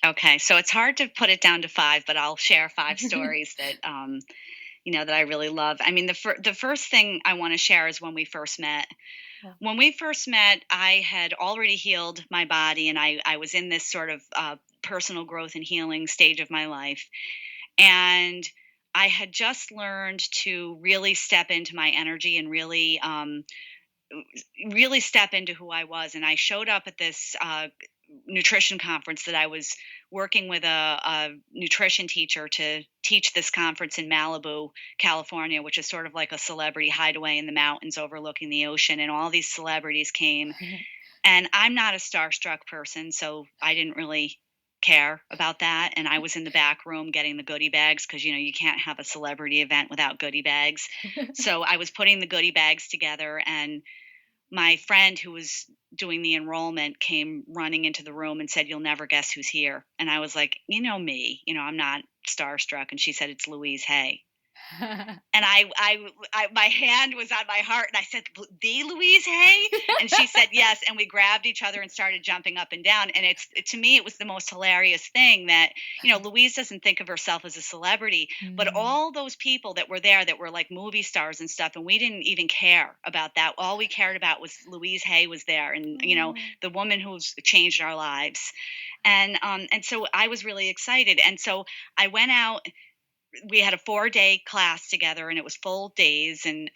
Okay, so it's hard to put it down to 5, but I'll share 5 stories that, that I really love. I mean, the first thing I wanna share is when we first met. Yeah. When we first met, I had already healed my body, and I was in this sort of, personal growth and healing stage of my life, and I had just learned to really step into my energy and really step into who I was. And I showed up at this nutrition conference that I was working with a nutrition teacher to teach this conference in Malibu, California, which is sort of like a celebrity hideaway in the mountains overlooking the ocean. And all these celebrities came. And I'm not a starstruck person, so I didn't really care about that. And I was in the back room getting the goodie bags because, you can't have a celebrity event without goodie bags. So I was putting the goodie bags together, and my friend who was doing the enrollment came running into the room and said, "You'll never guess who's here." And I was like, "You know me, I'm not starstruck." And she said, "It's Louise Hay." And my hand was on my heart, and I said, "The Louise Hay?" And she said, "Yes." And we grabbed each other and started jumping up and down. And to me, it was the most hilarious thing that, Louise doesn't think of herself as a celebrity, but Mm. all those people that were there that were like movie stars and stuff, and we didn't even care about that. All we cared about was Louise Hay was there, and Oh. the woman who's changed our lives. And so I was really excited. And so I went out. We had a 4-day class together, and it was full days. And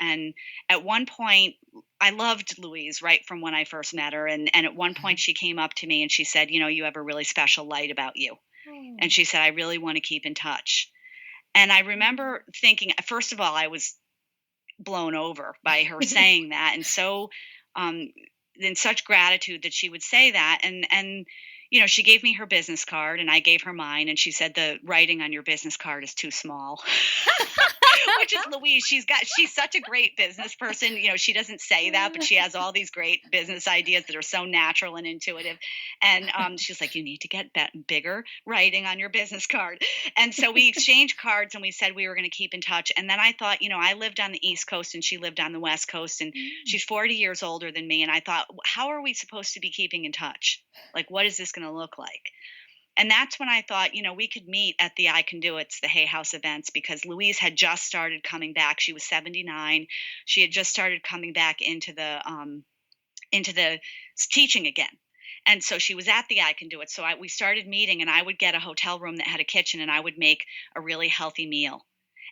at one point, I loved Louise right from when I first met her. And at one point she came up to me and she said, "You have a really special light about you." And Oh. she said, "I really want to keep in touch." And I remember thinking, first of all, I was blown over by her saying that, and so um in such gratitude that she would say that. And she gave me her business card, and I gave her mine, and she said, "The writing on your business card is too small." Which is Louise. She's such a great business person. She doesn't say that, but she has all these great business ideas that are so natural and intuitive. And she's like, "You need to get bigger writing on your business card." And so we exchanged cards, and we said we were going to keep in touch. And then I thought, I lived on the East Coast and she lived on the West Coast, and Mm. she's 40 years older than me. And I thought, how are we supposed to be keeping in touch? Like, what is this going to look like? And that's when I thought, we could meet at the I Can Do It's, the Hay House events, because Louise had just started coming back. She was 79. She had just started coming back into the teaching again. And so she was at the I Can Do It. So we started meeting, and I would get a hotel room that had a kitchen, and I would make a really healthy meal.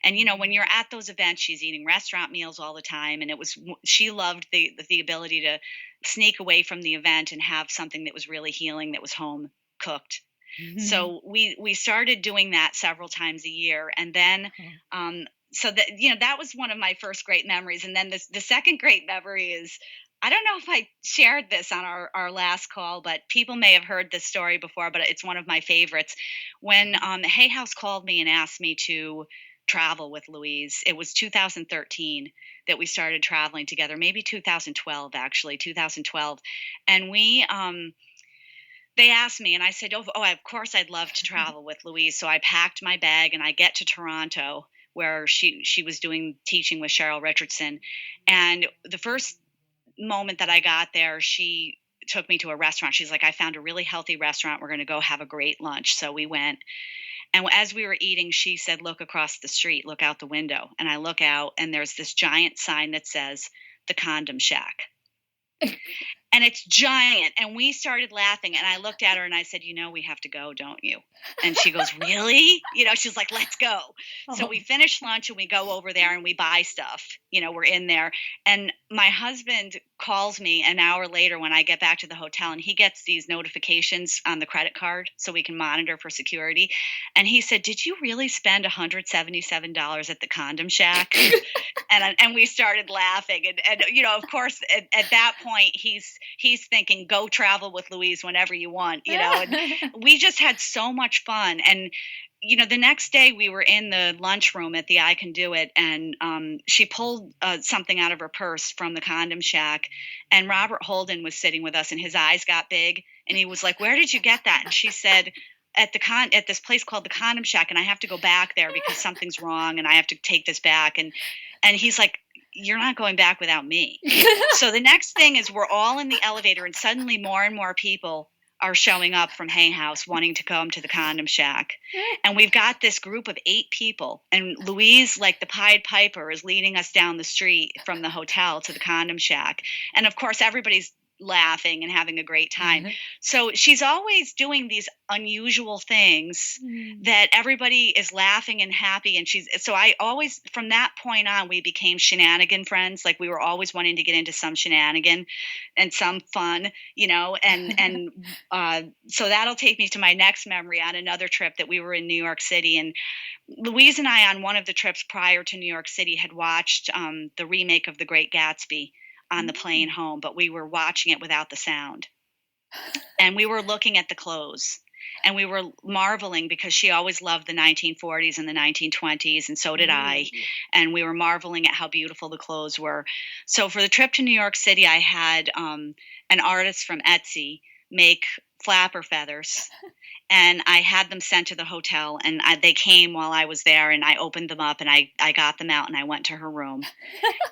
And when you're at those events, she's eating restaurant meals all the time, and she loved the ability to sneak away from the event and have something that was really healing, that was home cooked. So we started doing that several times a year. And then Oh. so that was one of my first great memories. And then the second great memory is, I don't know if I shared this on our last call, but people may have heard this story before, but it's one of my favorites. When Hay House called me and asked me to travel with Louise, it was 2013 that we started traveling together, maybe 2012, actually 2012. And they asked me, and I said, "Oh, of course, I'd love to travel with Louise." So I packed my bag, and I get to Toronto, where she was doing teaching with Cheryl Richardson. And the first moment that I got there, she took me to a restaurant. She's like, "I found a really healthy restaurant. We're going to go have a great lunch." So we went. And as we were eating, she said, "Look across the street, look out the window." And I look out, and there's this giant sign that says, "The Condom Shack." And it's giant. And we started laughing. And I looked at her and I said, "We have to go, don't you?" And she goes, "Really?" She's like, "Let's go." So Oh. we finish lunch and we go over there and we buy stuff. We're in there. And my husband calls me an hour later when I get back to the hotel, and he gets these notifications on the credit card so we can monitor for security. And he said, "Did you really spend $177 at the Condom Shack?" And we started laughing. And of course, at that point, he's thinking, "Go travel with Louise whenever you want," and we just had so much fun. And the next day we were in the lunchroom at the I Can Do It, and she pulled something out of her purse from the Condom Shack, and Robert Holden was sitting with us, and his eyes got big, and he was like, "Where did you get that?" And she said, at this place called the Condom Shack, and I have to go back there because something's wrong, and I have to take this back. And he's like, "You're not going back without me." So the next thing is we're all in the elevator, and suddenly more and more people are showing up from Hay House wanting to come to the Condom Shack. And we've got this group of 8 people. And Louise, like the Pied Piper, is leading us down the street from the hotel to the Condom Shack. And of course, everybody's laughing and having a great time. So she's always doing these unusual things that everybody is laughing and happy. And so I always, from that point on, we became shenanigan friends. Like we were always wanting to get into some shenanigan and some fun, and so that'll take me to my next memory on another trip that we were in New York City. And Louise and I, on one of the trips prior to New York City, had watched the remake of The Great Gatsby on the plane home, but we were watching it without the sound. And we were looking at the clothes, and we were marveling because she always loved the 1940s and the 1920s, and so did I. And we were marveling at how beautiful the clothes were. So for the trip to New York City, I had an artist from Etsy make flapper feathers. And I had them sent to the hotel, and they came while I was there, and I opened them up, and I got them out, and I went to her room.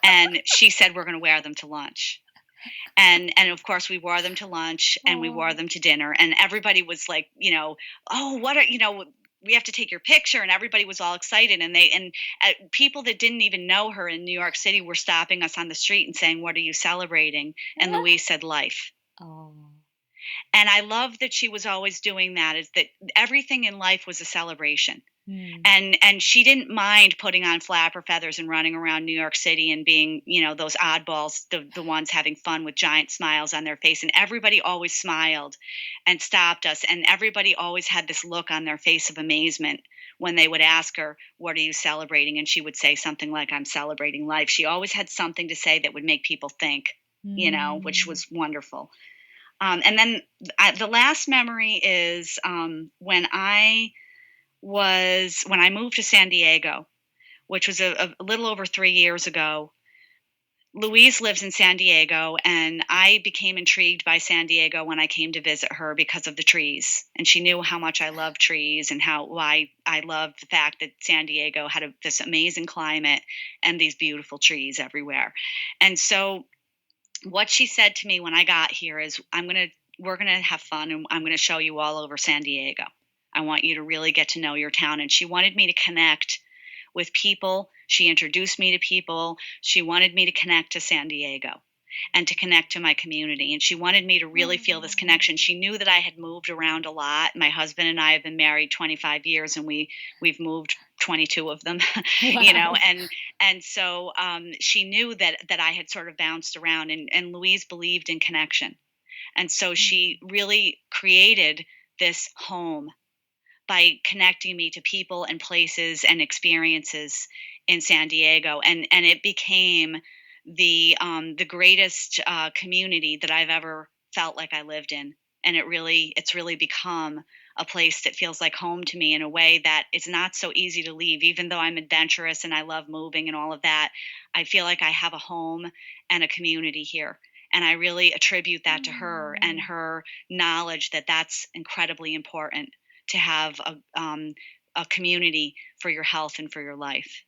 And she said, we're going to wear them to lunch. And of course, we wore them to lunch, and we wore them to dinner. And everybody was like, oh, what are, we have to take your picture. And everybody was all excited. And people that didn't even know her in New York City were stopping us on the street and saying, what are you celebrating? And Louise said, life. Oh. And I love that she was always doing that, is that everything in life was a celebration. And she didn't mind putting on flapper feathers and running around New York City and being, those oddballs, the ones having fun with giant smiles on their face. And everybody always smiled and stopped us. And everybody always had this look on their face of amazement when they would ask her, what are you celebrating? And she would say something like, I'm celebrating life. She always had something to say that would make people think, which was wonderful. And then the last memory is when I moved to San Diego, which was a little over 3 years ago. Louise lives in San Diego, and I became intrigued by San Diego when I came to visit her because of the trees. And she knew how much I love trees and why I loved the fact that San Diego had this amazing climate and these beautiful trees everywhere. And so what she said to me when I got here is, we're going to have fun, and I'm going to show you all over San Diego. I want you to really get to know your town. And she wanted me to connect with people. She introduced me to people. She wanted me to connect to San Diego and to connect to my community. And she wanted me to really feel this connection. She knew that I had moved around a lot. My husband and I have been married 25 years, and we've moved 22 of them, Wow. and so she knew that I had sort of bounced around, and Louise believed in connection. And so she really created this home by connecting me to people and places and experiences in San Diego. And it became the greatest community that I've ever felt like I lived in. And it's really become a place that feels like home to me in a way that it's not so easy to leave. Even though I'm adventurous and I love moving and all of that, I feel like I have a home and a community here. And I really attribute that to her and her knowledge that that's incredibly important, to have a community for your health and for your life.